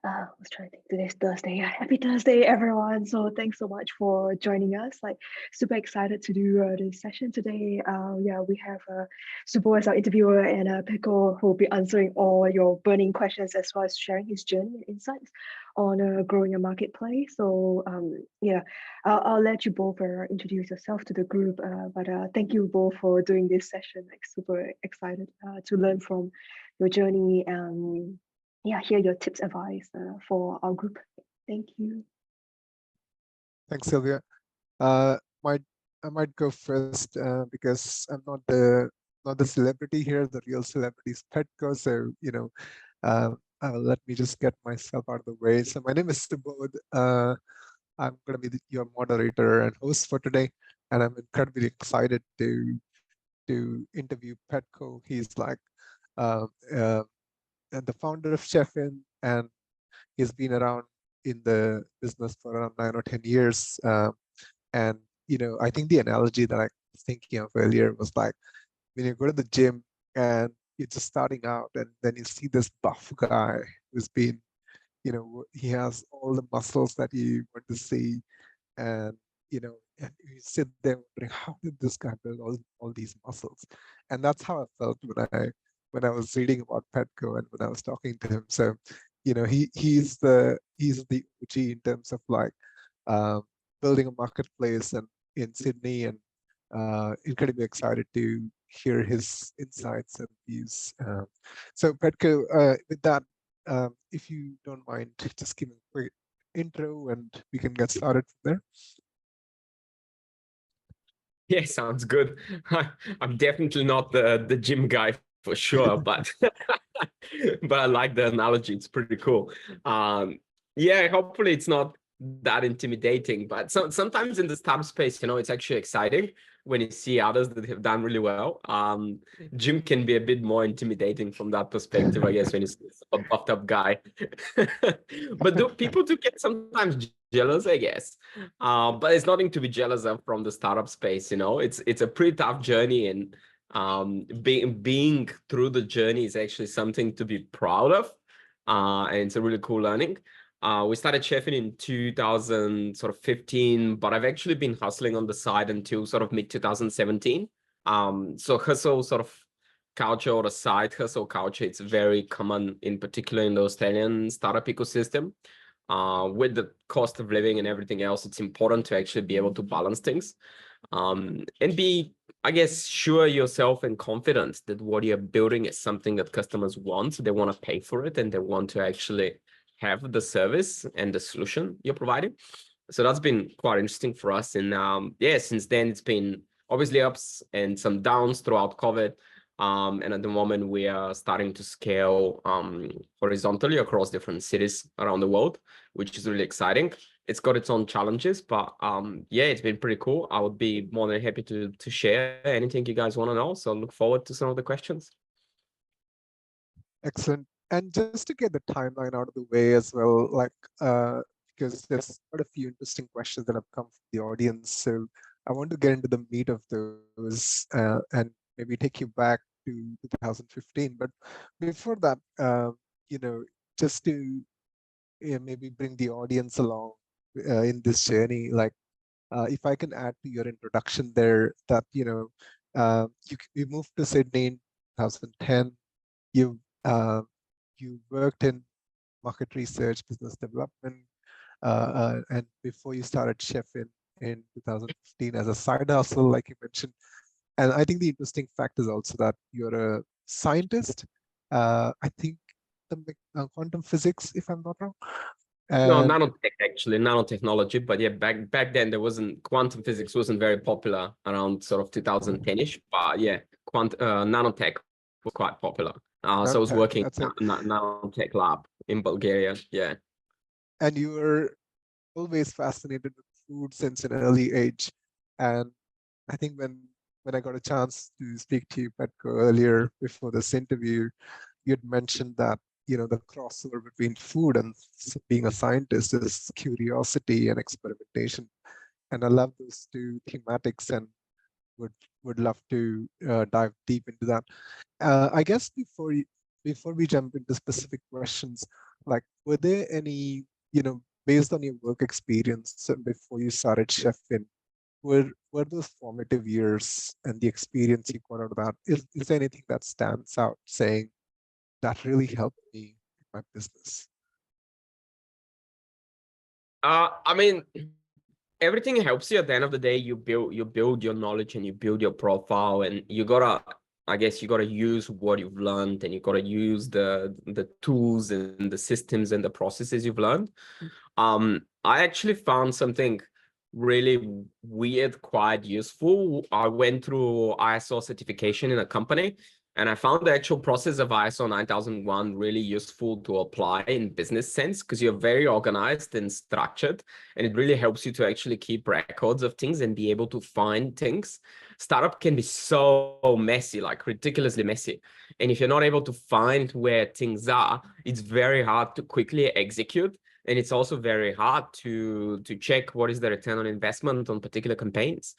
Let's try to think today's Thursday. Yeah, happy Thursday, everyone. So thanks so much for joining us. Like super excited to do this session today. Yeah, we have Subo as our interviewer and Petko who will be answering all your burning questions as well as sharing his journey and insights on growing a marketplace. So yeah, I'll let you both introduce yourself to the group. But thank you both for doing this session. Like super excited to learn from your journey. Yeah, hear your tips, advice for our group. Thank you. Thanks, Sylvia. I might go first because I'm not the celebrity here. The real celebrity is Petko. So let me just get myself out of the way. So my name is Subodh. I'm going to be your moderator and host for today, and I'm incredibly excited to interview Petko. He's like the founder of CHEFIN, and he's been around in the business for around 9 or 10 years. And I think the analogy that I was thinking of earlier was like when you go to the gym and you're just starting out, and then you see this buff guy who's been, he has all the muscles that you want to see, and and you sit there wondering, how did this guy build all these muscles? And that's how I felt when I was reading about Petko and when I was talking to him. So, he's the OG in terms of like building a marketplace and in Sydney, and incredibly excited to hear his insights and views. So Petko, with that, if you don't mind, just give me a quick intro and we can get started from there. Yeah, sounds good. I'm definitely not the gym guy for sure, but but I like the analogy. It's pretty cool. Yeah, hopefully it's not that intimidating, but sometimes in the startup space, it's actually exciting when you see others that have done really well. Gym can be a bit more intimidating from that perspective, I guess, when you see a buffed up guy. But people do get sometimes jealous, I guess. But there's nothing to be jealous of from the startup space. It's a pretty tough journey, and being through the journey is actually something to be proud of. And it's a really cool learning. We started CHEFIN in 2015, but I've actually been hustling on the side until sort of mid 2017. So hustle sort of culture, or the side hustle culture, it's very common, in particular in the Australian startup ecosystem. With the cost of living and everything else, it's important to actually be able to balance things, and be, I guess, sure yourself and confident that what you're building is something that customers want. They want to pay for it, and they want to actually have the service and the solution you're providing. So that's been quite interesting for us. And yeah, since then it's been obviously ups and some downs throughout COVID. And at the moment we are starting to scale horizontally across different cities around the world, which is really exciting. It's got its own challenges, but yeah, it's been pretty cool. I would be more than happy to share anything you guys want to know. So look forward to some of the questions. Excellent. And just to get the timeline out of the way as well, like because there's quite a few interesting questions that have come from the audience. So I want to get into the meat of those and maybe take you back to 2015. But before that, just to maybe bring the audience along in this journey, like if I can add to your introduction there, that you moved to Sydney in 2010. You worked in market research, business development, and before you started CHEFIN in 2015 as a side hustle, like you mentioned. And I think the interesting fact is also that you're a scientist. I think the quantum physics, if I'm not wrong. No, nanotech, actually, nanotechnology. But yeah, back then there wasn't, quantum physics wasn't very popular around sort of 2010-ish. But yeah, nanotech was quite popular. So I was working at a nanotech lab in Bulgaria. Yeah. And you were always fascinated with food since an early age. And I think when I got a chance to speak to you, Petko, earlier before this interview, you had mentioned that the crossover between food and being a scientist is curiosity and experimentation. And I love those two thematics, and would love to dive deep into that. I guess before we jump into specific questions, Like, were there any, based on your work experience before you started CHEFIN, were those formative years and the experience you got out of that, is there anything that stands out saying that really helped me in my business? I mean, everything helps you. At the end of the day, you build your knowledge and you build your profile, and you gotta, I guess you gotta use what you've learned, and you gotta use the tools and the systems and the processes you've learned. I actually found something really weird, quite useful. I went through ISO certification in a company, and I found the actual process of ISO 9001 really useful to apply in business sense, because you're very organized and structured, and it really helps you to actually keep records of things and be able to find things. Startup can be so messy, like ridiculously messy. And if you're not able to find where things are, it's very hard to quickly execute. And it's also very hard to check what is the return on investment on particular campaigns.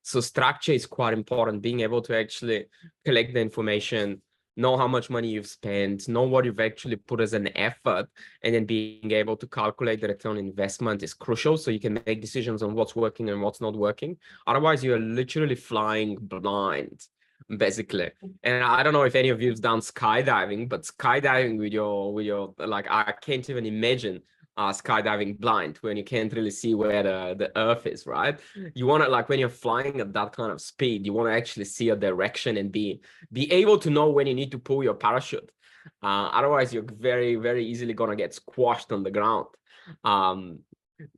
So structure is quite important, being able to actually collect the information, know how much money you've spent, know what you've actually put as an effort, and then being able to calculate the return on investment is crucial, so you can make decisions on what's working and what's not working. Otherwise, you're literally flying blind, basically. And I don't know if any of you've done skydiving, but skydiving with your like, I can't even imagine skydiving blind when you can't really see where the earth is, right? You want to, like, when you're flying at that kind of speed, you want to actually see a direction and be able to know when you need to pull your parachute. Otherwise, you're very, very easily going to get squashed on the ground.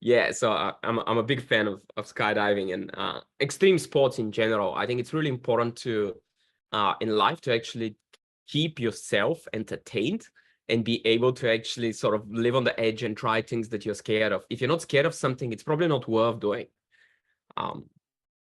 Yeah, so I'm a big fan of skydiving and extreme sports in general. I think it's really important to in life to actually keep yourself entertained and be able to actually sort of live on the edge and try things that you're scared of. If you're not scared of something, it's probably not worth doing.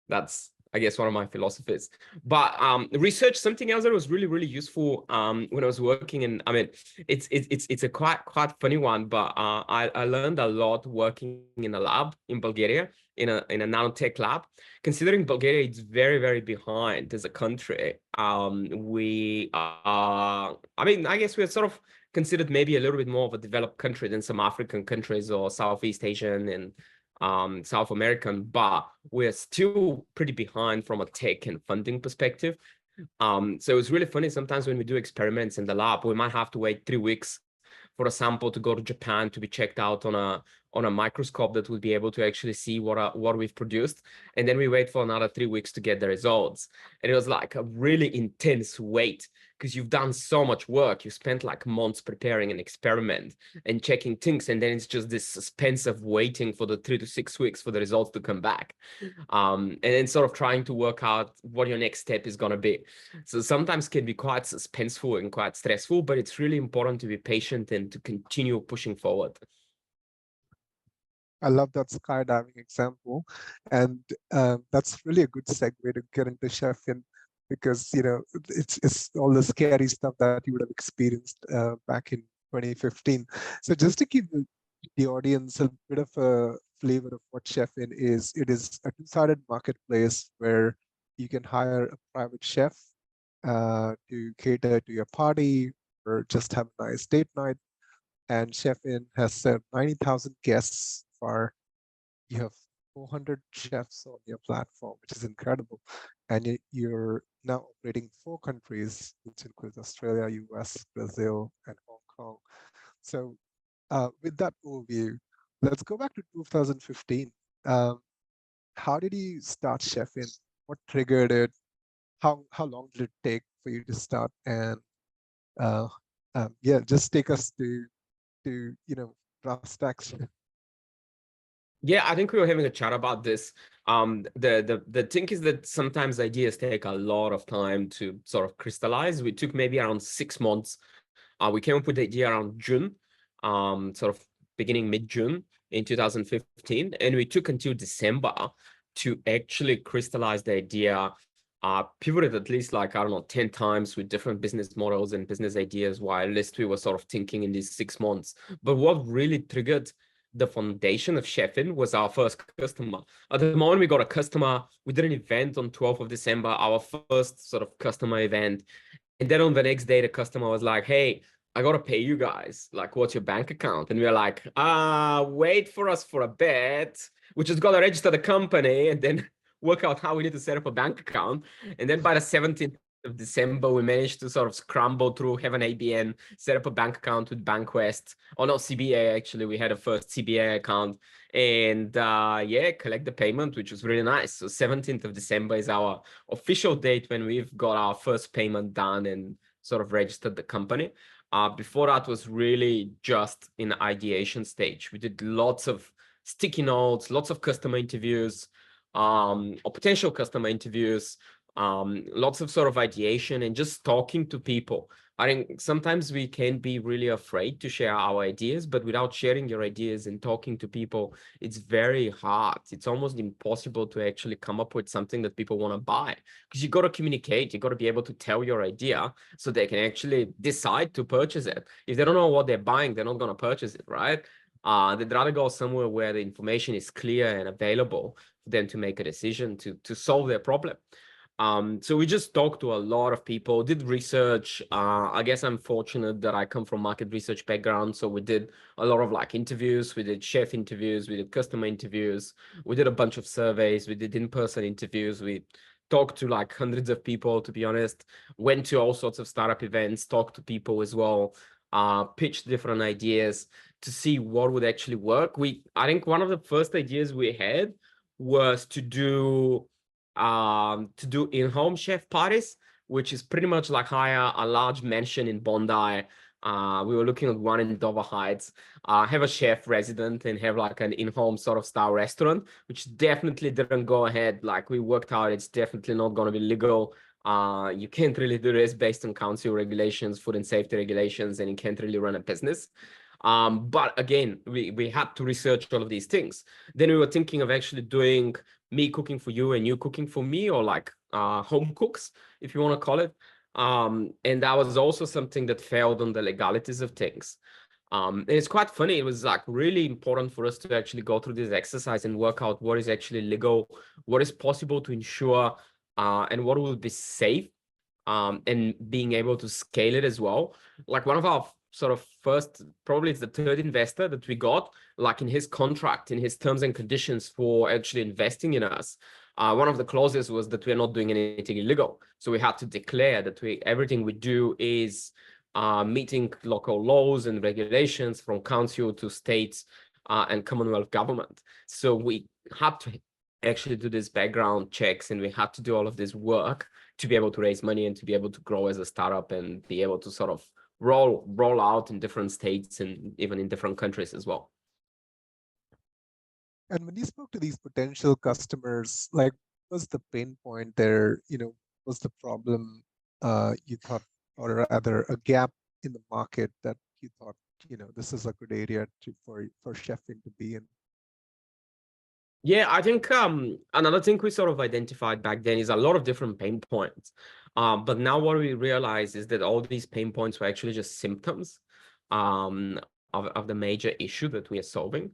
That's, I guess, one of my philosophies. But research, something else that was really, really useful when I was working, and I mean, it's a quite funny one, but I learned a lot working in a lab in Bulgaria, in a nanotech lab. Considering Bulgaria, it's very, very behind as a country. We are, I mean, I guess we're sort of considered maybe a little bit more of a developed country than some African countries or Southeast Asian and South American, but we're still pretty behind from a tech and funding perspective. So it's really funny. Sometimes when we do experiments in the lab, we might have to wait 3 weeks for a sample to go to Japan to be checked out on a microscope that will be able to actually see what we've produced. And then we wait for another 3 weeks to get the results. And it was like a really intense wait, because you've done so much work. You spent like months preparing an experiment and checking things. And then it's just this suspense of waiting for the 3 to 6 weeks for the results to come back. And then sort of trying to work out what your next step is going to be. So sometimes can be quite suspenseful and quite stressful, but it's really important to be patient and to continue pushing forward. I love that skydiving example, and that's really a good segue to get into CHEFIN, because it's all the scary stuff that you would have experienced back in 2015. So just to give the audience a bit of a flavor of what CHEFIN is, it is a two-sided marketplace where you can hire a private chef to cater to your party or just have a nice date night. And CHEFIN has served 90,000 guests. You have 400 chefs on your platform, which is incredible. And you're now operating 4 countries, which includes Australia, US, Brazil, and Hong Kong. So with that overview, let's go back to 2015. How did you start CHEFIN? What triggered it? How long did it take for you to start? And yeah, just take us to brass tacks. Yeah, I think we were having a chat about this. The thing is that sometimes ideas take a lot of time to sort of crystallize. We took maybe around 6 months. We came up with the idea around June, sort of beginning mid-June in 2015, and we took until December to actually crystallize the idea. Pivoted at least, like, I don't know, 10 times with different business models and business ideas, while at least we were sort of thinking in these 6 months. But what really triggered the foundation of CHEFIN was our first customer. At the moment we got a customer, we did an event on 12th of December, our first sort of customer event. And then on the next day, the customer was like, hey, I gotta pay you guys. Like, what's your bank account? And we're like, wait for us for a bit. We just gotta register the company and then work out how we need to set up a bank account. And then by the 17th of December, we managed to sort of scramble through, have an ABN, set up a bank account with BankWest. Oh no, CBA actually. We had a first CBA account. And yeah, collect the payment, which was really nice. So 17th of December is our official date when we've got our first payment done and sort of registered the company. Before that was really just in the ideation stage. We did lots of sticky notes, lots of customer interviews, or potential customer interviews, lots of sort of ideation and just talking to people. I think sometimes we can be really afraid to share our ideas, but without sharing your ideas and talking to people, it's very hard. It's almost impossible to actually come up with something that people want to buy, because you got to communicate. You got to be able to tell your idea so they can actually decide to purchase it. If they don't know what they're buying, they're not going to purchase it, right? They'd rather go somewhere where the information is clear and available for them to make a decision to solve their problem. So we just talked to a lot of people, did research. I guess I'm fortunate that I come from market research background. So we did a lot of like interviews, we did chef interviews, we did customer interviews, we did a bunch of surveys, we did in-person interviews, we talked to like hundreds of people, to be honest, went to all sorts of startup events, talked to people as well, pitched different ideas to see what would actually work. I think one of the first ideas we had was to do in-home chef parties, which is pretty much like hire a large mansion in Bondi. We were looking at one in Dover Heights, have a chef resident and have like an in-home sort of style restaurant, which definitely didn't go ahead. Like we worked out, it's definitely not going to be legal. You can't really do this based on council regulations, food and safety regulations, and you can't really run a business. But again, we had to research all of these things. Then we were thinking of actually doing me cooking for you and you cooking for me, or like home cooks, if you want to call it. And that was also something that failed on the legalities of things. And it's quite funny. It was like really important for us to actually go through this exercise and work out what is actually legal, what is possible to ensure, and what will be safe, and being able to scale it as well. Like one of our sort of first, probably it's the third investor that we got, like in his contract, in his terms and conditions for actually investing in us, one of the clauses was that we're not doing anything illegal. So we had to declare that everything we do is meeting local laws and regulations from council to states and Commonwealth government. So we had to actually do this background checks, and we had to do all of this work to be able to raise money and to be able to grow as a startup and be able to sort of roll out in different states and even in different countries as well. And when you spoke to these potential customers, like, what's the pain point there? What's the problem you thought, or rather a gap in the market that you thought, this is a good area for CHEFIN to be in? Yeah, I think another thing we sort of identified back then is a lot of different pain points. But now what we realize is that all these pain points were actually just symptoms of the major issue that we are solving.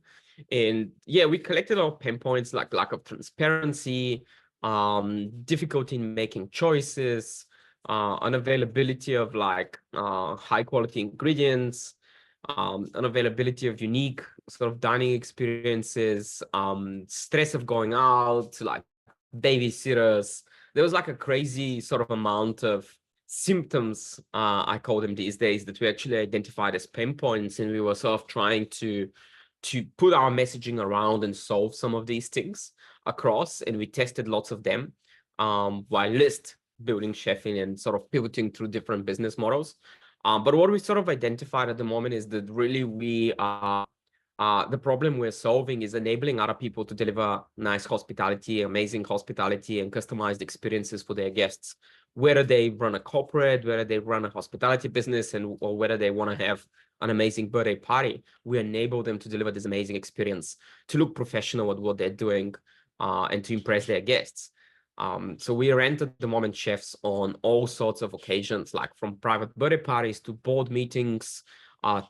And yeah, we collected a lot of pain points like lack of transparency, difficulty in making choices, unavailability of like high quality ingredients, unavailability of unique sort of dining experiences, stress of going out, like babysitters. There was like a crazy sort of amount of symptoms, I call them these days, that we actually identified as pain points, and we were sort of trying to put our messaging around and solve some of these things across. And we tested lots of them while building CHEFIN and sort of pivoting through different business models. But what we sort of identified at the moment is that really we are, the problem we're solving is enabling other people to deliver nice hospitality, amazing hospitality, and customized experiences for their guests, whether they run a corporate, whether they run a hospitality business, or whether they want to have an amazing birthday party. We enable them to deliver this amazing experience, to look professional at what they're doing, and to impress their guests. So we rent at the moment chefs on all sorts of occasions, like from private birthday parties to board meetings,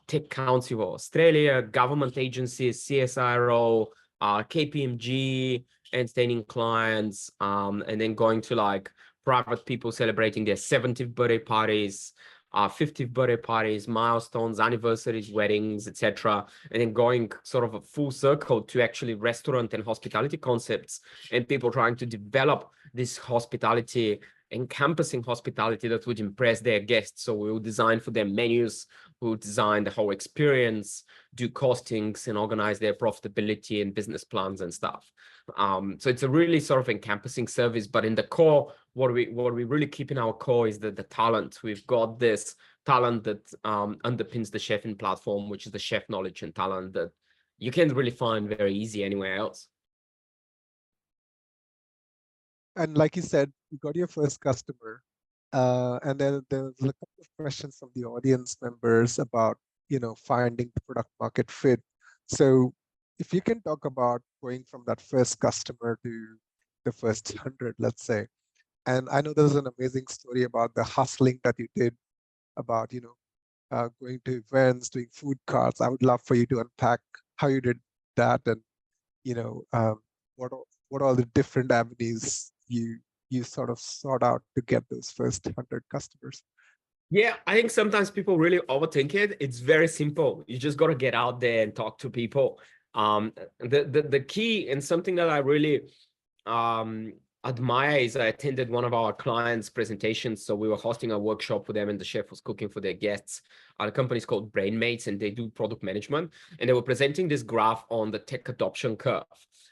Tech Council of Australia, government agencies, CSIRO, KPMG, entertaining clients, and then going to like private people celebrating their 70th birthday parties, 50th birthday parties, milestones, anniversaries, weddings, etc. And then going sort of a full circle to actually restaurant and hospitality concepts, and people trying to develop this hospitality, encompassing hospitality that would impress their guests. So we will design for them menus, we will design the whole experience, do costings, and organize their profitability and business plans and stuff. So it's a really sort of encompassing service, but in the core, what we really keep in our core is the talent. We've got this talent that underpins the CHEFIN platform, which is the chef knowledge and talent that you can't really find very easy anywhere else. And like you said, you got your first customer, and then there's a couple of questions from the audience members about, finding the product market fit. So if you can talk about going from that first customer to the first 100, let's say. And I know there's an amazing story about the hustling that you did, about, going to events, doing food carts. I would love for you to unpack how you did that, and, what all the different avenues you sort of sought out to get those first 100 customers. Yeah, I think sometimes people really overthink it. It's very simple. You just got to get out there and talk to people. The key, and something that I really admire, is I attended one of our clients' presentations. So we were hosting a workshop for them, and the chef was cooking for their guests. The company is called Brainmates, and they do product management. And they were presenting this graph on the tech adoption curve.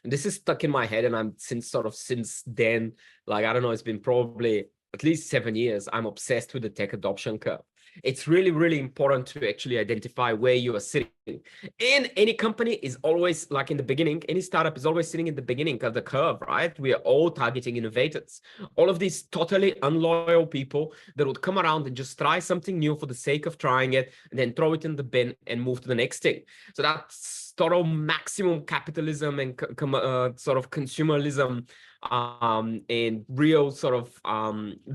And this is stuck in my head, and I'm since then, like, I don't know, it's been probably at least 7 years, I'm obsessed with the tech adoption curve. It's really, really important to actually identify where you are sitting. And any company is always, like in the beginning, any startup is always sitting in the beginning of the curve, right? We are all targeting innovators. All of these totally unloyal people that would come around and just try something new for the sake of trying it, and then throw it in the bin and move to the next thing. So that's total maximum capitalism and sort of consumerism, and real sort of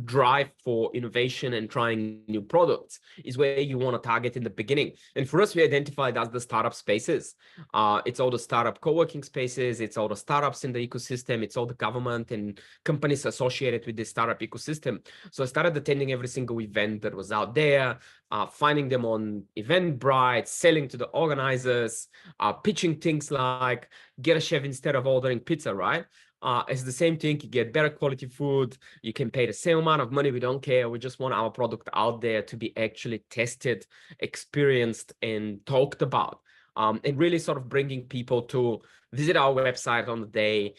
drive for innovation and trying new products is where you want to target in the beginning. And for us, we identified as the startup spaces. It's all the startup co-working spaces, it's all the startups in the ecosystem, it's all the government and companies associated with the startup ecosystem. So I started attending every single event that was out there, finding them on Eventbrite, selling to the organizers, pitching things like get a chef instead of ordering pizza, right? It's the same thing. You get better quality food. You can pay the same amount of money. We don't care. We just want our product out there to be actually tested, experienced, and talked about. And really sort of bringing people to visit our website on the day,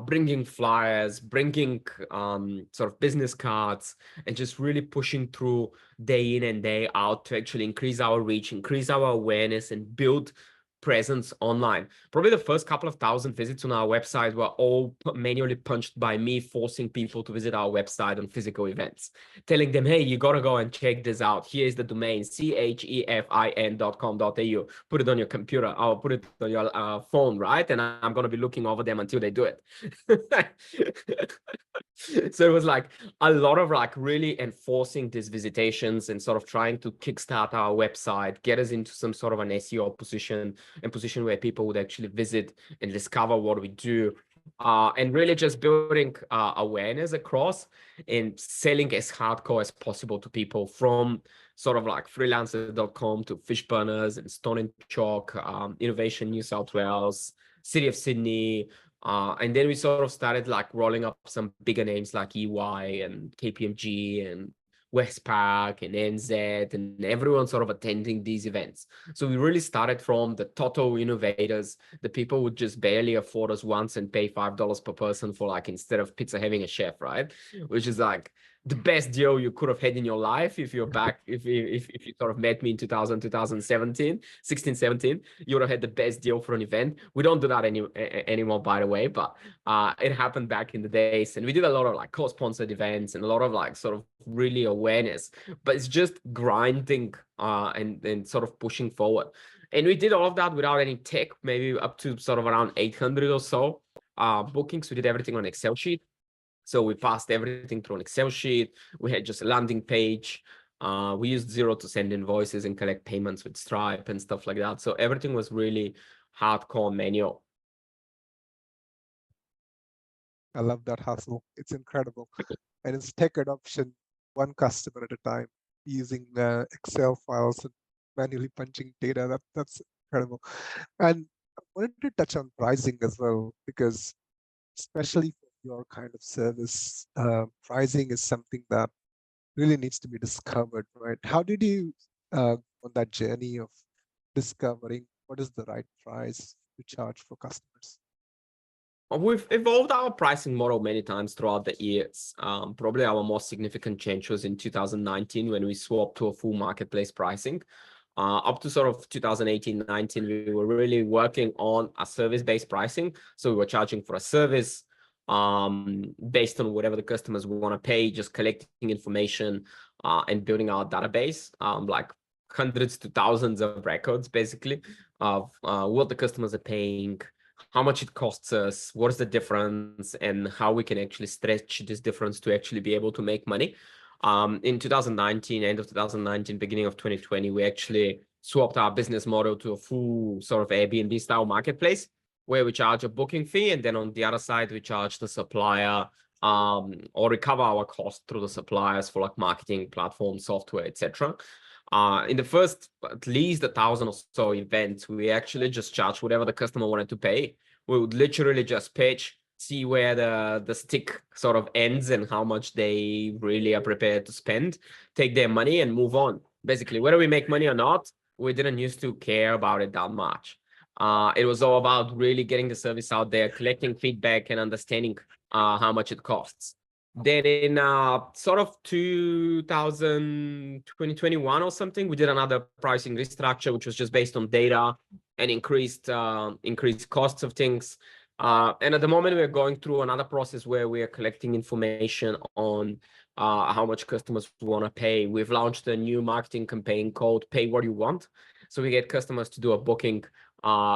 bringing flyers, bringing sort of business cards, and just really pushing through day in and day out to actually increase our reach, increase our awareness, and build presence online. Probably the first couple of thousand visits on our website were all manually punched by me, forcing people to visit our website on physical events, telling them, hey, you got to go and check this out. Here's the domain, chefin.com.au. Put it on your computer. I'll put it on your phone, right? And I'm going to be looking over them until they do it. So it was like a lot of like really enforcing these visitations and sort of trying to kickstart our website, get us into some sort of an SEO position, and position where people would actually visit and discover what we do, and really just building awareness across and selling as hardcore as possible to people, from sort of like freelancer.com to Fishburners and Stone and Chalk, Innovation New South Wales, City of Sydney. And then we sort of started like rolling up some bigger names like EY and KPMG and Westpac and NZ, and everyone sort of attending these events. So we really started from the total innovators, the people would just barely afford us once and pay $5 per person for, like, instead of pizza, having a chef, right? Which is like the best deal you could have had in your life if you're back, if you sort of met me in 2017, you would have had the best deal for an event. We don't do that anymore, by the way, but it happened back in the days, and we did a lot of like co-sponsored events and a lot of like sort of really awareness, but it's just grinding and sort of pushing forward. And we did all of that without any tech, maybe up to sort of around 800 or so bookings. We did everything on Excel sheet. So we passed everything through an Excel sheet. We had just a landing page. We used Xero to send invoices and collect payments with Stripe and stuff like that. So everything was really hardcore manual. I love that hustle. It's incredible. And it's tech adoption, one customer at a time. using Excel files and manually punching data. That's incredible. And I wanted to touch on pricing as well, because especially for your kind of service, pricing is something that really needs to be discovered, right? How did you on that journey of discovering what is the right price to charge for customers? We've evolved our pricing model many times throughout the years. Probably our most significant change was in 2019 when we swapped to a full marketplace pricing. Up to sort of 2018-19, we were really working on a service-based pricing. So we were charging for a service based on whatever the customers want to pay, just collecting information and building our database, like hundreds to thousands of records, basically, of what the customers are paying, how much it costs us, what is the difference, and how we can actually stretch this difference to actually be able to make money. In 2019, end of 2019, beginning of 2020, we actually swapped our business model to a full sort of Airbnb style marketplace where we charge a booking fee, and then on the other side, we charge the supplier or recover our cost through the suppliers for like marketing, platform, software, etc. In the first at least 1,000 or so events, we actually just charged whatever the customer wanted to pay. We would literally just pitch, see where the stick sort of ends and how much they really are prepared to spend, take their money and move on. Basically, whether we make money or not, we didn't used to care about it that much. It was all about really getting the service out there, collecting feedback and understanding how much it costs. Then in sort of 2021 or something, we did another pricing restructure, which was just based on data and increased costs of things. And at the moment, we're going through another process where we are collecting information on how much customers want to pay. We've launched a new marketing campaign called Pay What You Want. So we get customers to do a booking,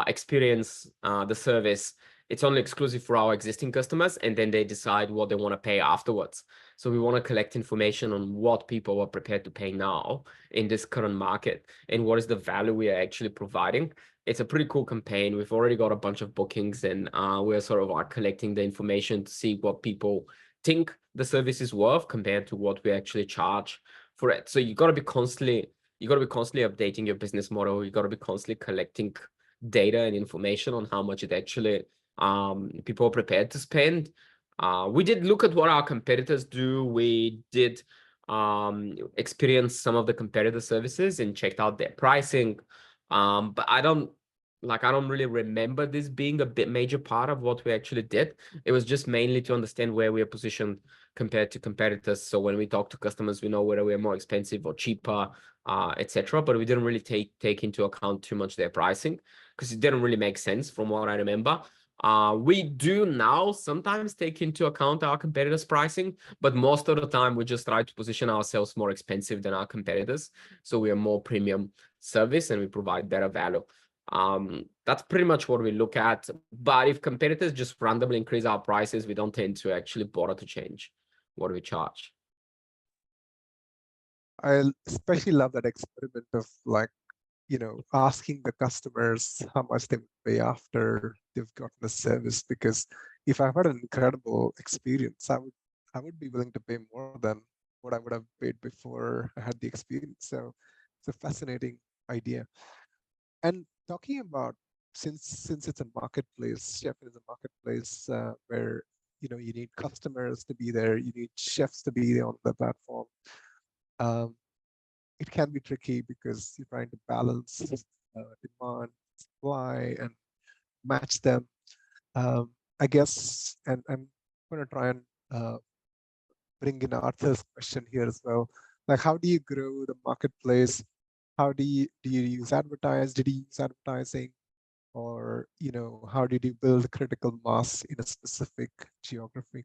experience the service. It's only exclusive for our existing customers, and then they decide what they want to pay afterwards. So we want to collect information on what people are prepared to pay now in this current market and what is the value we are actually providing. It's a pretty cool campaign. We've already got a bunch of bookings, and we're sort of collecting the information to see what people think the service is worth compared to what we actually charge for it. So you got to be constantly updating your business model. You got to be constantly collecting data and information on how much it actually people are prepared to spend. We did look at what our competitors do. We did experience some of the competitor services and checked out their pricing. But I don't really remember this being a bit major part of what we actually did. It was just mainly to understand where we are positioned compared to competitors. So when we talk to customers, we know whether we are more expensive or cheaper, etc. But we didn't really take into account too much their pricing because it didn't really make sense from what I remember. We do now sometimes take into account our competitors' pricing, but most of the time we just try to position ourselves more expensive than our competitors. So we are more premium service and we provide better value. That's pretty much what we look at. But if competitors just randomly increase our prices, we don't tend to actually bother to change what we charge. I especially love that experiment of asking the customers how much they would pay after they've gotten the service, because if I've had an incredible experience, I would be willing to pay more than what I would have paid before I had the experience. So it's a fascinating idea. And talking about, since it's a marketplace, CHEFIN is a marketplace where you need customers to be there, you need chefs to be on the platform. It can be tricky because you're trying to balance demand, supply, and match them. I guess, and I'm going to try and bring in Arthur's question here as well. Like, how do you grow the marketplace? How do you use advertise? Did you use advertising? Or, how did you build critical mass in a specific geography?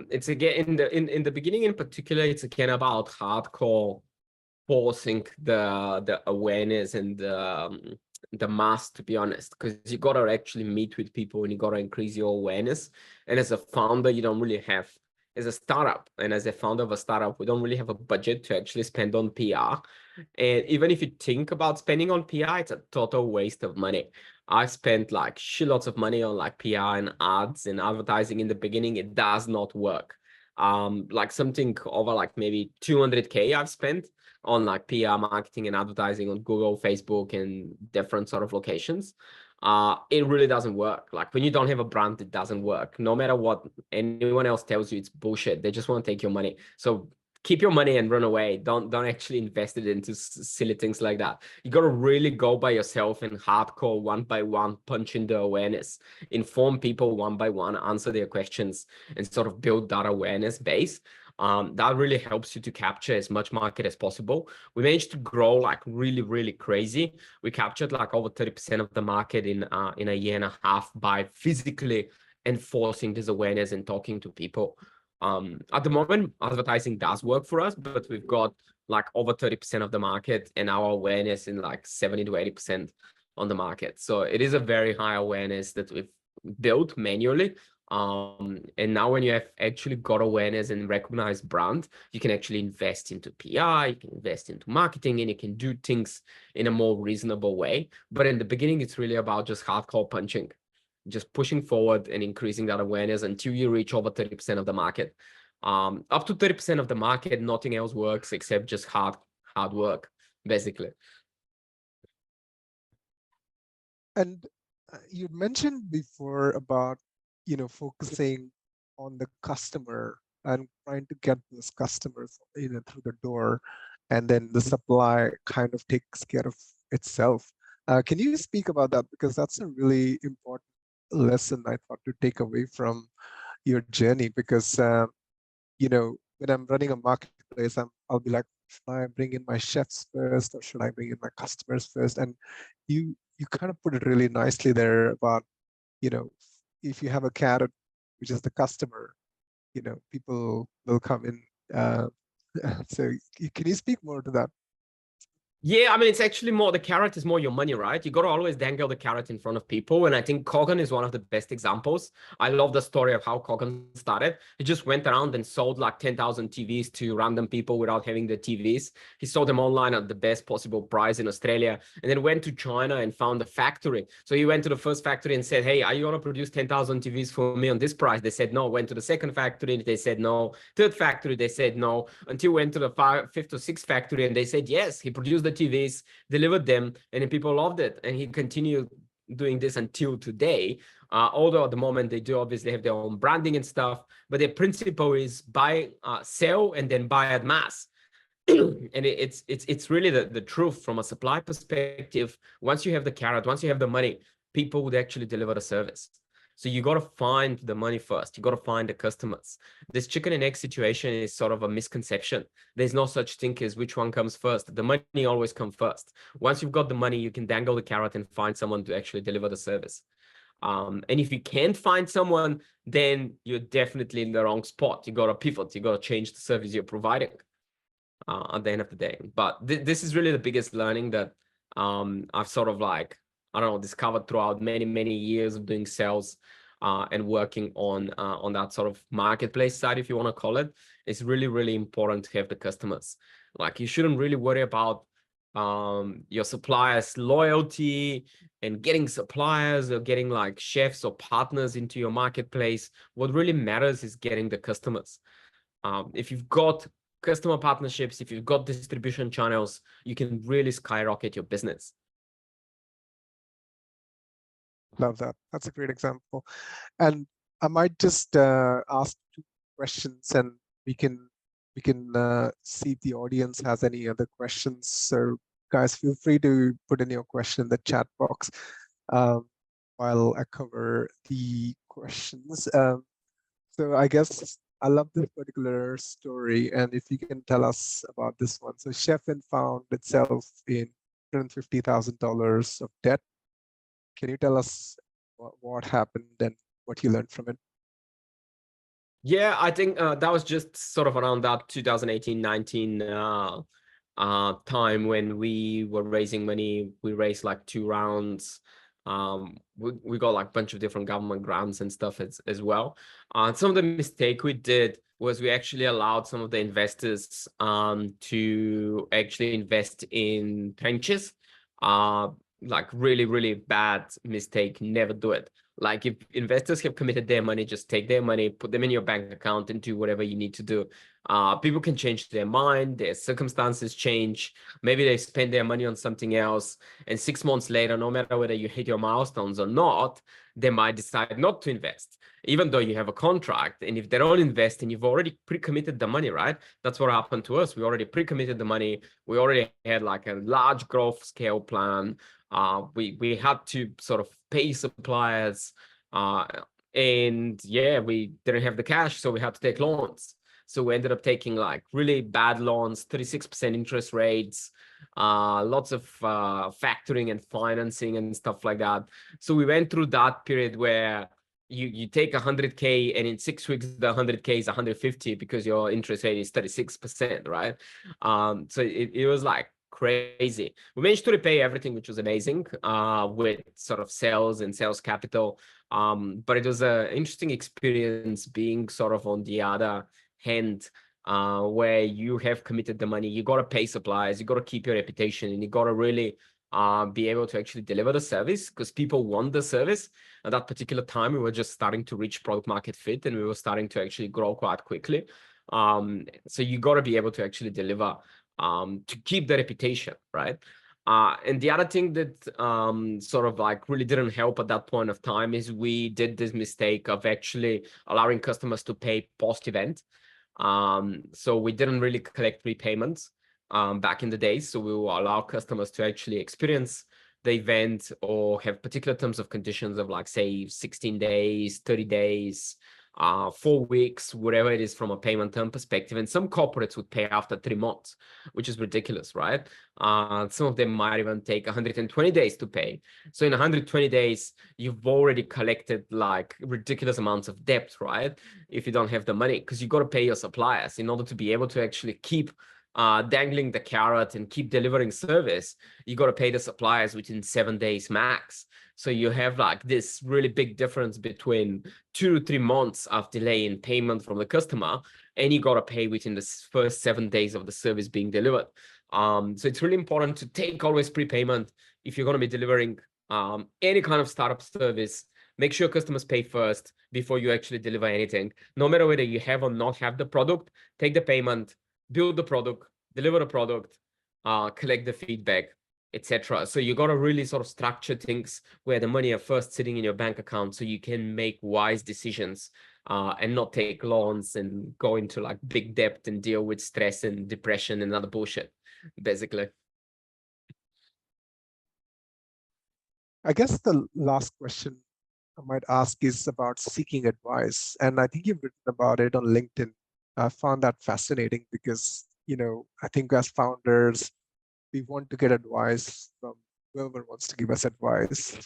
It's again in the beginning in particular, it's again about hardcore forcing the awareness and the mass, to be honest, because you gotta actually meet with people and you gotta increase your awareness. And as a founder, you don't really have, as a startup and as a founder of a startup, we don't really have a budget to actually spend on PR. And even if you think about spending on PR, it's a total waste of money. I spent like shitloads of money on like PR and ads and advertising in the beginning. It does not work. Like something over like maybe 200K I've spent on like PR marketing and advertising on Google, Facebook, and different sort of locations. It really doesn't work. Like when you don't have a brand, it doesn't work. No matter what anyone else tells you, it's bullshit. They just want to take your money. So keep your money and run away. Don't actually invest it into silly things like that. You got to really go by yourself and hardcore one by one, punch into awareness, inform people one by one, answer their questions, and sort of build that awareness base. That really helps you to capture as much market as possible. We managed to grow like really, really crazy. We captured like over 30% of the market in a year and a half by physically enforcing this awareness and talking to people. At the moment, advertising does work for us, but we've got like over 30% of the market and our awareness in like 70 to 80% on the market. So it is a very high awareness that we've built manually. And now when you have actually got awareness and recognized brand, you can actually invest into PR, you can invest into marketing, and you can do things in a more reasonable way. But in the beginning, it's really about just hardcore punching, just pushing forward and increasing that awareness until you reach over 30% of the market. Up to 30% of the market, nothing else works except just hard work, basically. And you mentioned before about, focusing on the customer and trying to get those customers, through the door, and then the supply kind of takes care of itself. Can you speak about that? Because that's a really important lesson I thought to take away from your journey. Because when I'm running a marketplace, I'll be like, should I bring in my chefs first, or should I bring in my customers first? And you kind of put it really nicely there about, if you have a carrot, which is the customer, people will come in. So can you speak more to that? Yeah, I mean, it's actually more, the carrot is more your money, right? You got to always dangle the carrot in front of people. And I think Kogan is one of the best examples. I love the story of how Kogan started. He just went around and sold like 10,000 TVs to random people without having the TVs. He sold them online at the best possible price in Australia, and then went to China and found a factory. So he went to the first factory and said, hey, are you going to produce 10,000 TVs for me on this price? They said no. Went to the second factory, they said no. Third factory, they said no. Until went to the fifth or sixth factory, and they said yes. He produced the TVs, delivered them, and then people loved it. And he continued doing this until today. Although at the moment they do obviously have their own branding and stuff, but their principle is buy, sell, and then buy at mass. And it's really the truth from a supply perspective. Once you have the carrot, once you have the money, people would actually deliver the service. So you got to find the money first. You got to find the customers. This chicken and egg situation is sort of a misconception. There's no such thing as which one comes first. The money always comes first. Once you've got the money, you can dangle the carrot and find someone to actually deliver the service. And if you can't find someone, then you're definitely in the wrong spot. You got to pivot. You got to change the service you're providing at the end of the day. But this is really the biggest learning that I've sort of like, I don't know, discovered throughout many years of doing sales and working on that sort of marketplace side, if you want to call it. It's really important to have the customers. Like, you shouldn't really worry about your suppliers' loyalty and getting suppliers or getting like chefs or partners into your marketplace. What really matters is getting the customers. If you've got customer partnerships, if you've got distribution channels, you can really skyrocket your business. Love that. That's a great example. And I might just ask 2 questions, and we can see if the audience has any other questions. So guys, feel free to put in your question in the chat box while I cover the questions. So I guess I love this particular story, and if you can tell us about this one. So CHEFIN found itself in $150,000 of debt. Can you tell us what happened and what you learned from it? Yeah, I think that was just sort of around that 2018-19 time when we were raising money. We raised like 2 rounds. We got like a bunch of different government grants and stuff as well. Some of the mistake we did was we actually allowed some of the investors to actually invest in trenches. Like really bad mistake. Never do it. Like if investors have committed their money, just take their money, put them in your bank account and do whatever you need to do. People can change their mind, their circumstances change. Maybe they spend their money on something else. And 6 months later, no matter whether you hit your milestones or not, they might decide not to invest, even though you have a contract. And if they don't invest and you've already pre-committed the money, right? That's what happened to us. We already pre-committed the money. We already had like a large growth scale plan. We had to sort of pay suppliers, and yeah, we didn't have the cash, so we had to take loans. So we ended up taking like really bad loans, 36% interest rates, lots of factoring and financing and stuff like that. So we went through that period where you take 100K and in 6 weeks the 100K is 150 because your interest rate is 36%, right? So it was like crazy. We managed to repay everything, which was amazing, with sort of sales and sales capital. But it was an interesting experience being sort of on the other hand, where you have committed the money, you got to pay suppliers, you got to keep your reputation, and you got to really be able to actually deliver the service because people want the service. At that particular time, we were just starting to reach product market fit and we were starting to actually grow quite quickly. So you got to be able to actually deliver to keep the reputation, right? And the other thing that sort of like really didn't help at that point of time is we did this mistake of actually allowing customers to pay post-event. So we didn't really collect repayments back in the days. So we will allow customers to actually experience the event or have particular terms of conditions of like, say, 16 days, 30 days, 4 weeks, whatever it is from a payment term perspective. And some corporates would pay after 3 months, which is ridiculous, right? Some of them might even take 120 days to pay. So in 120 days, you've already collected like ridiculous amounts of debt, right? If you don't have the money, because you got to pay your suppliers in order to be able to actually keep dangling the carrot and keep delivering service. You got to pay the suppliers within 7 days max. So you have like this really big difference between 2 to 3 months of delay in payment from the customer, and you got to pay within the first 7 days of the service being delivered. So it's really important to take always prepayment if you're going to be delivering any kind of startup service. Make sure customers pay first before you actually deliver anything. No matter whether you have or not have the product, take the payment, build the product, deliver the product, collect the feedback, etc. So you got to really sort of structure things where the money are first sitting in your bank account so you can make wise decisions and not take loans and go into like big debt and deal with stress and depression and other bullshit, basically. I guess the last question I might ask is about seeking advice. And I think you've written about it on LinkedIn. I found that fascinating because, I think as founders, we want to get advice from whoever wants to give us advice.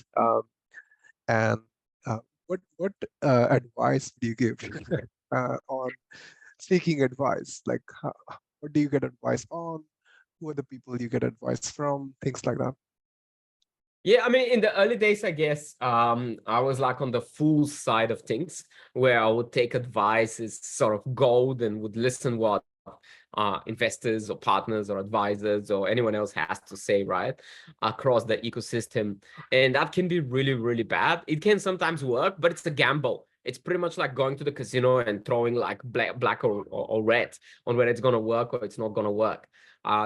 What advice do you give on seeking advice? Like, what do you get advice on? Who are the people you get advice from? Things like that. Yeah, I mean, in the early days, I guess, I was like on the fool side of things, where I would take advice as sort of gold and would listen what investors or partners or advisors or anyone else has to say, right, across the ecosystem. And that can be really, really bad. It can sometimes work, but it's a gamble. It's pretty much like going to the casino and throwing like black or red on whether it's going to work or it's not going to work.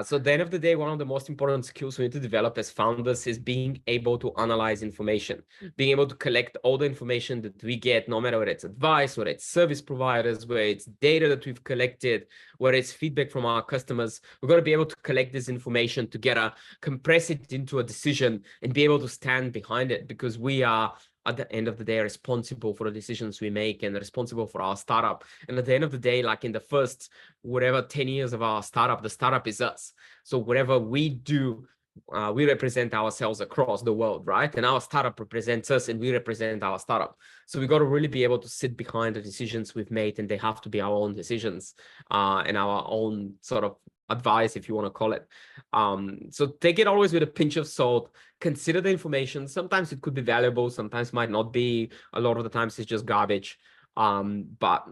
So at the end of the day, one of the most important skills we need to develop as founders is being able to analyze information, being able to collect all the information that we get, no matter whether it's advice, whether it's service providers, whether it's data that we've collected, whether it's feedback from our customers. We've got to be able to collect this information together, compress it into a decision, and be able to stand behind it, because we are, at the end of the day, responsible for the decisions we make and responsible for our startup. And at the end of the day, like in the first, whatever, 10 years of our startup, the startup is us. So whatever we do, we represent ourselves across the world, right? And our startup represents us and we represent our startup. So we got to really be able to sit behind the decisions we've made, and they have to be our own decisions and our own sort of advice, if you want to call it. So take it always with a pinch of salt. Consider the information. Sometimes it could be valuable, sometimes might not be. A lot of the times it's just garbage. But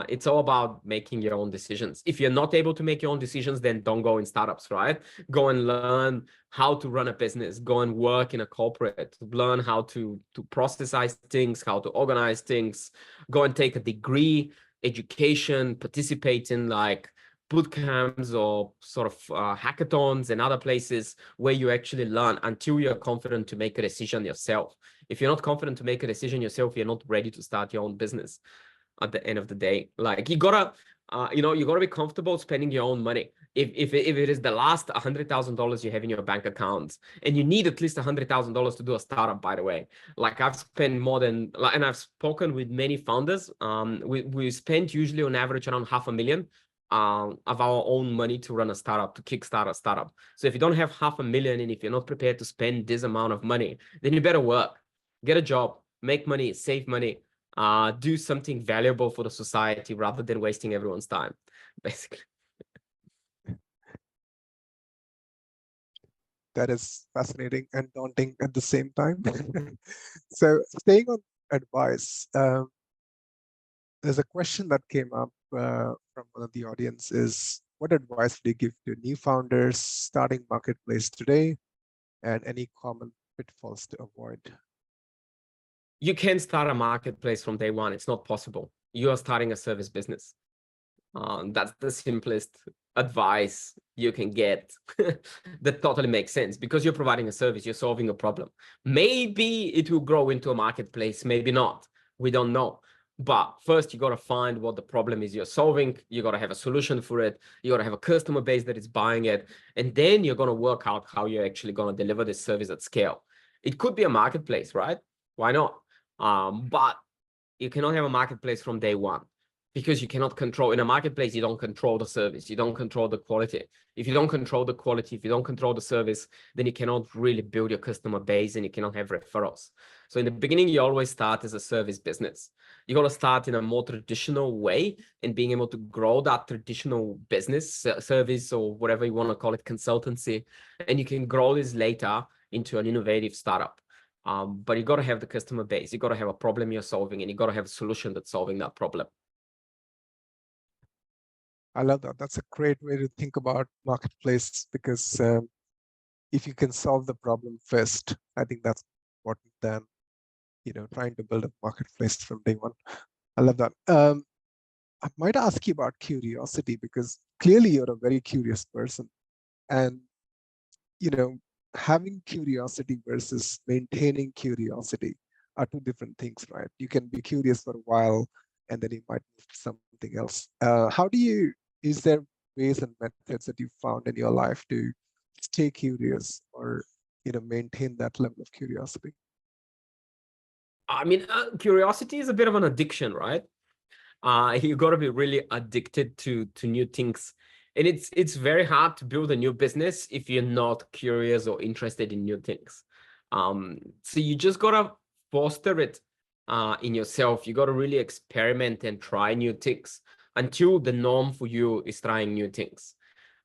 it's all about making your own decisions. If you're not able to make your own decisions, then don't go in startups, right? Go and learn how to run a business, go and work in a corporate, learn how to processize things, how to organize things, go and take a degree, education, participate in like boot camps or sort of hackathons and other places where you actually learn until you're confident to make a decision yourself. If you're not confident to make a decision yourself, you're not ready to start your own business at the end of the day. Like you gotta, you gotta be comfortable spending your own money. If it is the last $100,000 you have in your bank account, and you need at least $100,000 to do a startup, by the way. Like I've spent more than, and I've spoken with many founders. We spend usually on average around $500,000 of our own money to run a startup, to kickstart a startup. So if you don't have $500,000 and if you're not prepared to spend this amount of money, then you better work, get a job, make money, save money, do something valuable for the society rather than wasting everyone's time, basically. That is fascinating and daunting at the same time. So staying on advice, there's a question that came up from one of the audience is, what advice would you give to new founders starting marketplace today, and any common pitfalls to avoid? You can start a marketplace from day one. It's not possible. You are starting a service business. That's the simplest advice you can get. That totally makes sense because you're providing a service, you're solving a problem. Maybe it will grow into a marketplace, maybe not. We don't know. But first, you got to find what the problem is you're solving. You got to have a solution for it. You got to have a customer base that is buying it. And then you're going to work out how you're actually going to deliver this service at scale. It could be a marketplace, right? Why not? But you cannot have a marketplace from day one, because you cannot control, in a marketplace, you don't control the service, you don't control the quality. If you don't control the quality, if you don't control the service, then you cannot really build your customer base and you cannot have referrals. So in the beginning, you always start as a service business. You got to start in a more traditional way and being able to grow that traditional business, service, or whatever you want to call it, consultancy. And you can grow this later into an innovative startup. But you got to have the customer base. You got to have a problem you're solving, and you got to have a solution that's solving that problem. I love that. That's a great way to think about marketplace, because if you can solve the problem first, I think that's important than trying to build a marketplace from day one. I love that. I might ask you about curiosity, because clearly you're a very curious person, and having curiosity versus maintaining curiosity are two different things, right? You can be curious for a while and then you might move to something else. Is there ways and methods that you found in your life to stay curious, or maintain that level of curiosity? I mean, curiosity is a bit of an addiction, right? You got to be really addicted to new things, and it's very hard to build a new business if you're not curious or interested in new things. So you just gotta foster it in yourself. You gotta really experiment and try new things until the norm for you is trying new things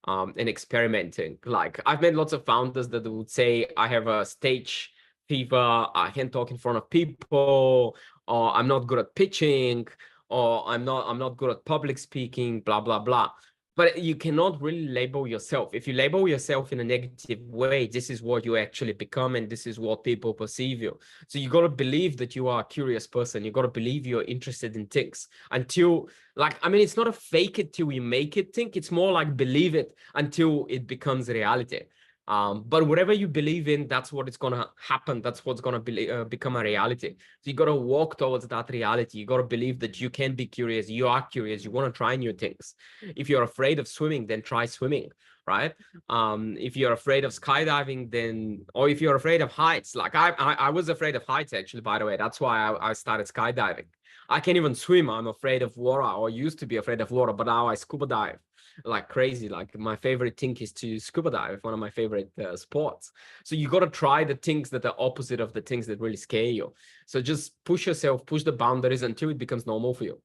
and experimenting. Like I've met lots of founders that would say, I have a stage fever, I can't talk in front of people, or I'm not good at pitching, or I'm not good at public speaking, blah, blah, blah. But you cannot really label yourself. If you label yourself in a negative way, this is what you actually become, and this is what people perceive you. So you got to believe that you are a curious person. You got to believe you're interested in things until, like, I mean, it's not a fake it till you make it thing. It's more like believe it until it becomes reality. But whatever you believe in, that's what it's gonna happen. That's what's gonna become a reality. So you gotta walk towards that reality. You gotta believe that you can be curious. You are curious. You want to try new things. If you're afraid of swimming, then try swimming, right? If you're afraid of skydiving, then, or if you're afraid of heights, like I was afraid of heights, actually, by the way. That's why I started skydiving. I can't even swim. I'm afraid of water, or used to be afraid of water, but now I scuba dive like crazy. Like my favorite thing is to scuba dive, one of my favorite sports. So you got to try the things that are opposite of the things that really scare you. So just push yourself, push the boundaries until it becomes normal for you.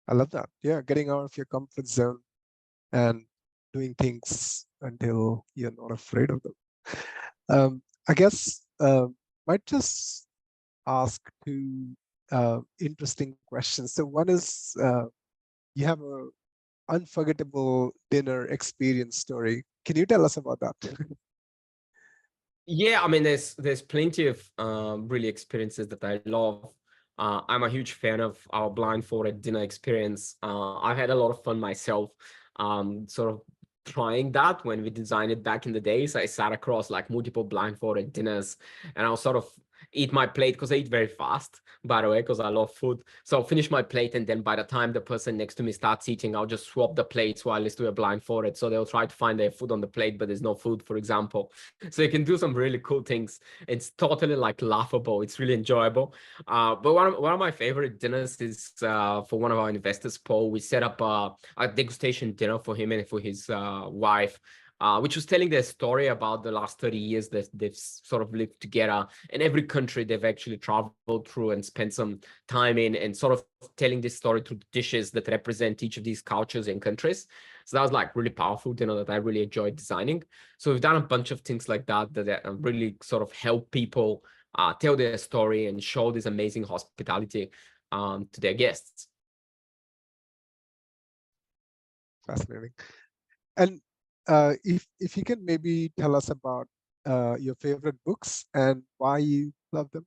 I love that. Yeah, getting out of your comfort zone and doing things until you're not afraid of them. I guess might just ask to interesting questions. So one is you have a unforgettable dinner experience story. Can you tell us about that? Yeah, I mean, there's plenty of really experiences that I love. I'm a huge fan of our blindfolded dinner experience. I've had a lot of fun myself, sort of trying that when we designed it back in the days. I sat across like multiple blindfolded dinners, and I'll sort of eat my plate because I eat very fast, by the way, because I love food. So I'll finish my plate, and then by the time the person next to me starts eating, I'll just swap the plates while it's still blindfolded. So they'll try to find their food on the plate, but there's no food, for example. So you can do some really cool things. It's totally like laughable. It's really enjoyable. But one of my favorite dinners is for one of our investors, Paul. We set up a degustation dinner for him and for his wife, which was telling their story about the last 30 years that they've sort of lived together. In every country they've actually traveled through and spent some time in, and sort of telling this story through dishes that represent each of these cultures and countries. So that was like really powerful dinner that I really enjoyed designing. So we've done a bunch of things like that that really sort of help people tell their story and show this amazing hospitality to their guests. Fascinating. And if you can maybe tell us about your favorite books and why you love them.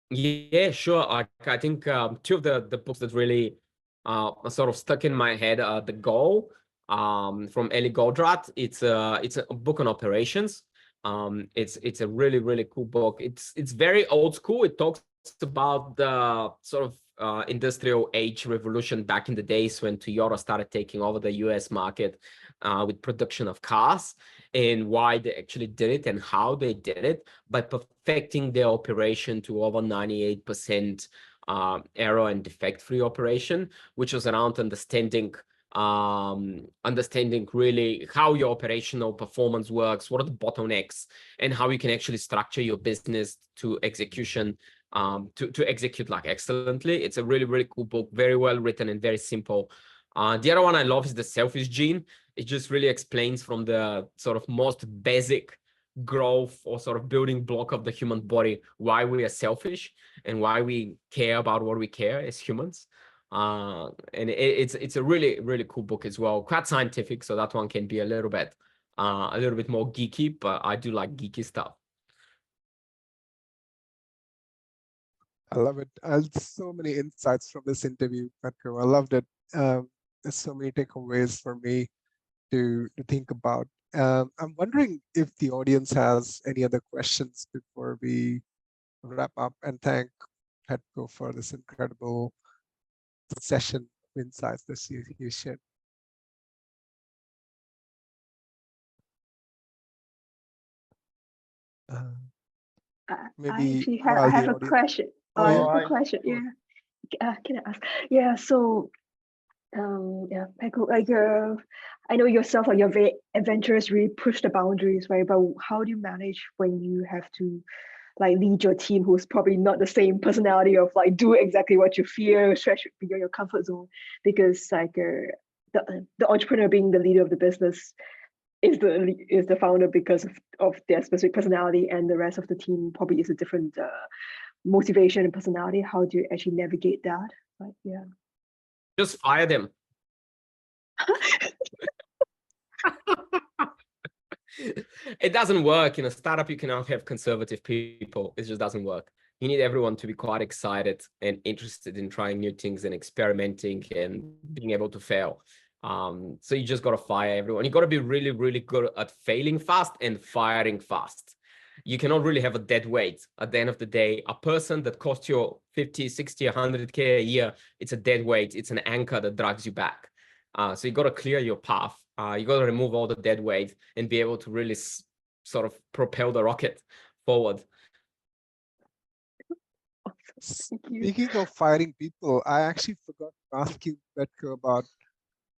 Yeah, sure. I think two of the books that really sort of stuck in my head are The Goal from Eli Goldratt. It's a book on operations. It's a really cool book. It's very old school. It talks about the sort of industrial age revolution back in the days when Toyota started taking over the US market with production of cars, and why they actually did it and how they did it by perfecting their operation to over 98% error and defect-free operation, which was around understanding really how your operational performance works, what are the bottlenecks, and how you can actually structure your business to execution, to execute like excellently. It's a really cool book, very well written and very simple. The other one I love is The Selfish Gene. It just really explains from the sort of most basic growth or sort of building block of the human body why we are selfish and why we care about what we care as humans. And it's a really cool book as well, quite scientific, so that one can be a little bit more geeky, but I do like geeky stuff. I love it. So many insights from this interview, Petko. I loved it. There's so many takeaways for me to think about. I'm wondering if the audience has any other questions before we wrap up, and thank Petko for this incredible session of insights that you shared. Maybe I actually while I have the a audience. question. Oh, I yeah. have a question. Yeah. Can I ask? Yeah. So, yeah, Petko, like, I know yourself, like you're very adventurous, really push the boundaries, right? But how do you manage when you have to like lead your team who's probably not the same personality of like do exactly what you fear, stretch beyond your comfort zone? Because like the entrepreneur being the leader of the business is the founder because of their specific personality, and the rest of the team probably is a different motivation and personality. How do you actually navigate that? Like, yeah. Just fire them. It doesn't work in a startup. You cannot have conservative people. It just doesn't work. You need everyone to be quite excited and interested in trying new things and experimenting and being able to fail. So you just got to fire everyone. You got to be really good at failing fast and firing fast. You cannot really have a dead weight. At the end of the day, a person that costs you 50, 60, 100K a year, it's a dead weight. It's an anchor that drags you back. So you got to clear your path. You got to remove all the dead weight and be able to really sort of propel the rocket forward. Speaking of firing people, I actually forgot to ask you, Petko, about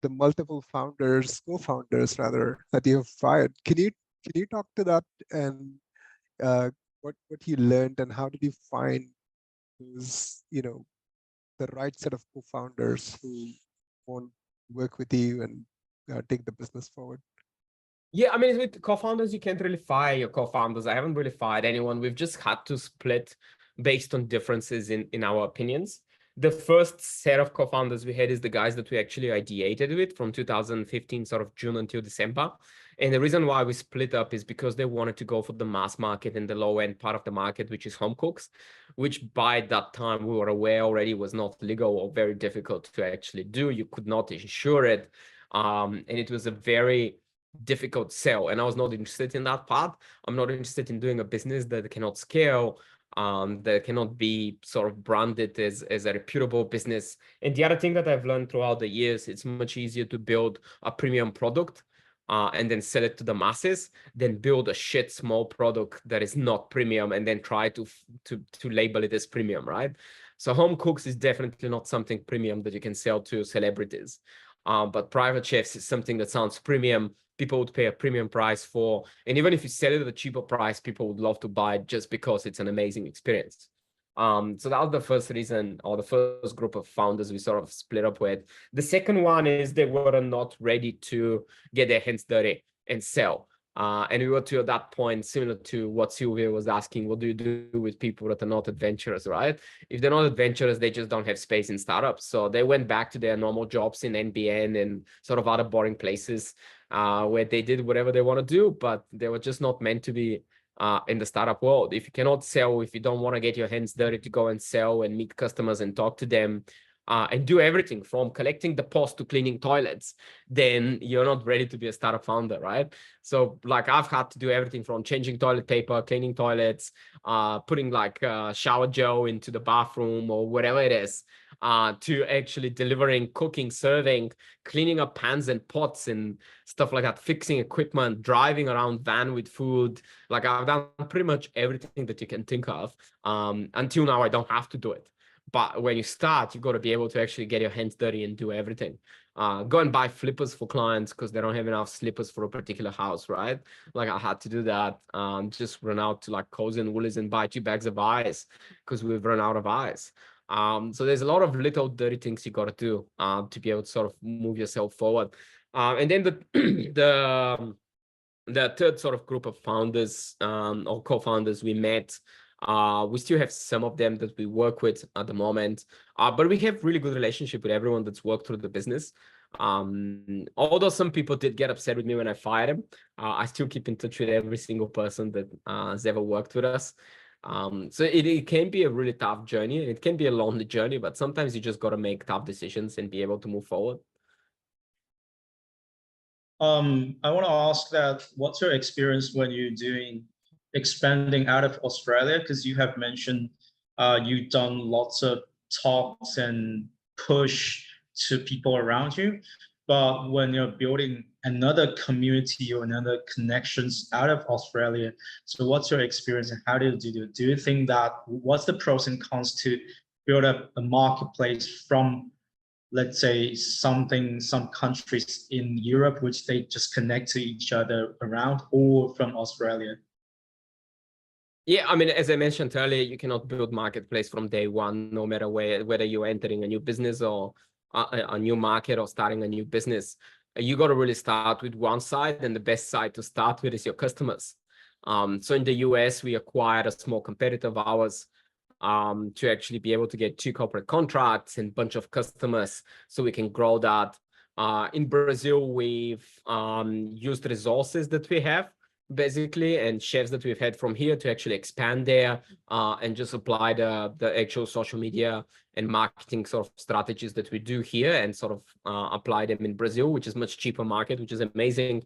the multiple co-founders rather, that you've fired. Can you talk to that, and what you learned, and how did you find those, the right set of co-founders who won't work with you and take the business forward? Yeah, I mean, with co-founders, you can't really fire your co-founders. I haven't really fired anyone. We've just had to split based on differences in our opinions. The first set of co-founders we had is the guys that we actually ideated with from 2015, sort of June until December. And the reason why we split up is because they wanted to go for the mass market and the low end part of the market, which is home cooks, which by that time we were aware already was not legal or very difficult to actually do. You could not insure it. And it was a very difficult sell. And I was not interested in that part. I'm not interested in doing a business that cannot scale, that cannot be sort of branded as a reputable business. And the other thing that I've learned throughout the years, it's much easier to build a premium product and then sell it to the masses than build a shit small product that is not premium and then try to label it as premium, right? So home cooks is definitely not something premium that you can sell to celebrities. But private chefs is something that sounds premium. People would pay a premium price for, and even if you sell it at a cheaper price, people would love to buy it just because it's an amazing experience. So that was the first reason, or the first group of founders we sort of split up with. The second one is they were not ready to get their hands dirty and sell. And we were to that point, similar to what Sylvia was asking, what do you do with people that are not adventurous, right? If they're not adventurous, they just don't have space in startups. So they went back to their normal jobs in NBN and sort of other boring places where they did whatever they want to do, but they were just not meant to be in the startup world. If you cannot sell, if you don't want to get your hands dirty to go and sell and meet customers and talk to them, and do everything from collecting the post to cleaning toilets, then you're not ready to be a startup founder, right? So like I've had to do everything from changing toilet paper, cleaning toilets, putting like shower gel into the bathroom or whatever it is, to actually delivering, cooking, serving, cleaning up pans and pots and stuff like that, fixing equipment, driving around van with food. Like I've done pretty much everything that you can think of. Until now, I don't have to do it. But when you start, you got to be able to actually get your hands dirty and do everything. Go and buy flippers for clients because they don't have enough slippers for a particular house, right? Like I had to do that. Just run out to like Coles and Woolies and buy 2 bags of ice because we've run out of ice. So there's a lot of little dirty things you got to do to be able to sort of move yourself forward. And then the third sort of group of founders or co-founders we met, we still have some of them that we work with at the moment, but we have really good relationship with everyone that's worked through the business. Although some people did get upset with me when I fired them, I still keep in touch with every single person that has ever worked with us. So it can be a really tough journey. It can be a lonely journey, but sometimes you just got to make tough decisions and be able to move forward. I want to ask that, what's your experience when you're expanding out of Australia? Because you have mentioned you've done lots of talks and push to people around you. But when you're building another community or another connections out of Australia, so what's your experience and how do you do it? Do you think that, what's the pros and cons to build up a marketplace from, let's say, some countries in Europe, which they just connect to each other around, or from Australia? Yeah, I mean, as I mentioned earlier, you cannot build marketplace from day one, no matter whether you're entering a new business or a new market or starting a new business. You got to really start with one side, and the best side to start with is your customers. So in the US, we acquired a small competitor of ours to actually be able to get 2 corporate contracts and a bunch of customers so we can grow that. In Brazil, we've used resources that we have, basically, and chefs that we've had from here to actually expand there and just apply the actual social media and marketing sort of strategies that we do here and sort of apply them in Brazil, which is much cheaper market, which is amazing.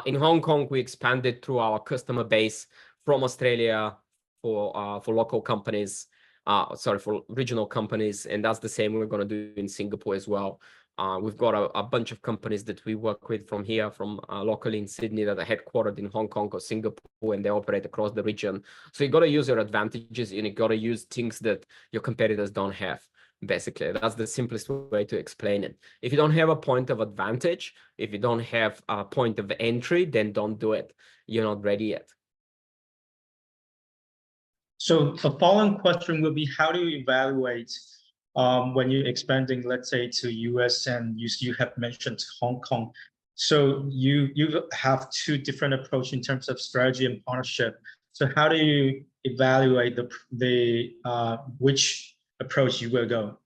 In Hong Kong, we expanded through our customer base from Australia for local companies, for regional companies, and that's the same we're going to do in Singapore as well. We've got a bunch of companies that we work with from here, from locally in Sydney, that are headquartered in Hong Kong or Singapore, and they operate across the region. So you got to use your advantages, and you got to use things that your competitors don't have. Basically, that's the simplest way to explain it. If you don't have a point of advantage, if you don't have a point of entry, then don't do it. You're not ready yet. So the following question will be, how do you evaluate when you're expanding, let's say, to US, and you have mentioned Hong Kong. So you have 2 different approaches in terms of strategy and partnership. So how do you evaluate the which approach you will go?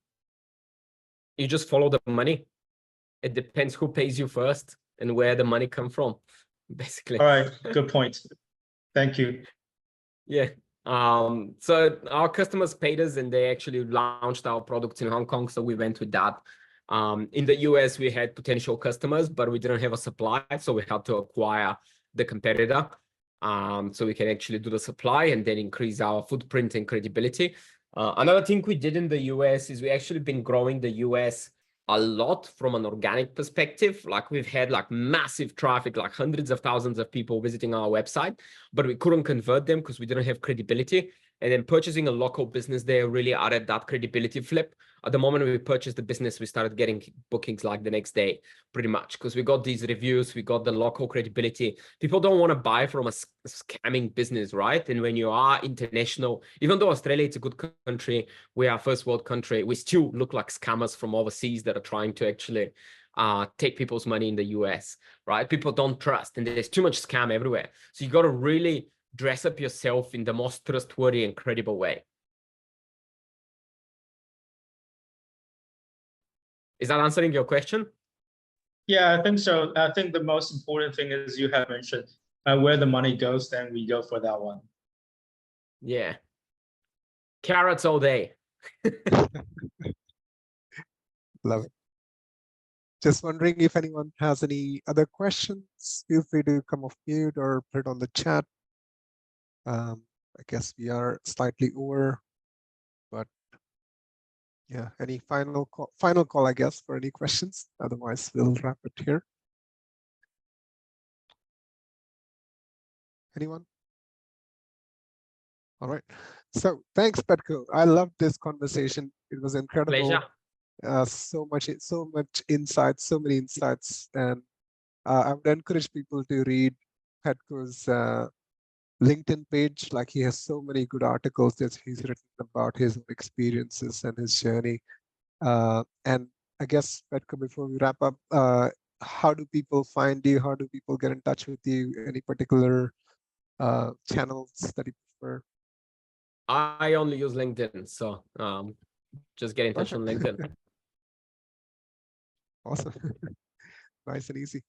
You just follow the money. It depends who pays you first and where the money come from, basically. All right, good point. Thank you. Yeah. So our customers paid us and they actually launched our products in Hong Kong. So we went with that. In the US, we had potential customers, but we didn't have a supply. So we had to acquire the competitor. So we can actually do the supply and then increase our footprint and credibility. Another thing we did in the US is we actually been growing the US a lot from an organic perspective. Like we've had like massive traffic, like hundreds of thousands of people visiting our website, but we couldn't convert them because we didn't have credibility. And then purchasing a local business there really added that credibility flip. At the moment we purchased the business, we started getting bookings like the next day, pretty much, because we got these reviews, we got the local credibility. People don't want to buy from a scamming business, right? And when you are international, even though Australia is a good country, we are a first world country, we still look like scammers from overseas that are trying to actually take people's money in the US, right? People don't trust, and there's too much scam everywhere. So you got to really dress up yourself in the most trustworthy and credible way. Is that answering your question? Yeah, I think so. I think the most important thing is you have mentioned where the money goes, then we go for that one. Yeah. Carrots all day. Love it. Just wondering if anyone has any other questions. Feel free to come off mute or put it on the chat. I guess we are slightly over, but yeah, any final call, I guess, for any questions. Otherwise, we'll wrap it here. Anyone? All right. So thanks, Petko. I loved this conversation. It was incredible. Pleasure. So much insights, so many insights, and I would encourage people to read Petko's LinkedIn page. Like, he has so many good articles that he's written about his experiences and his journey. And I guess, Petko, before we wrap up, how do people find you? How do people get in touch with you? Any particular channels that you prefer? I only use LinkedIn, so just get in touch on LinkedIn. Awesome. Nice and easy.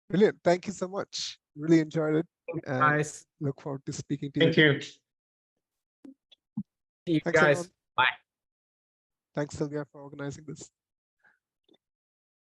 Brilliant. Thank you so much. Really enjoyed it. Nice. Look forward to speaking to you. Thank you. See you Thanks, guys. everyone. Bye. Thanks, Sylvia, for organizing this.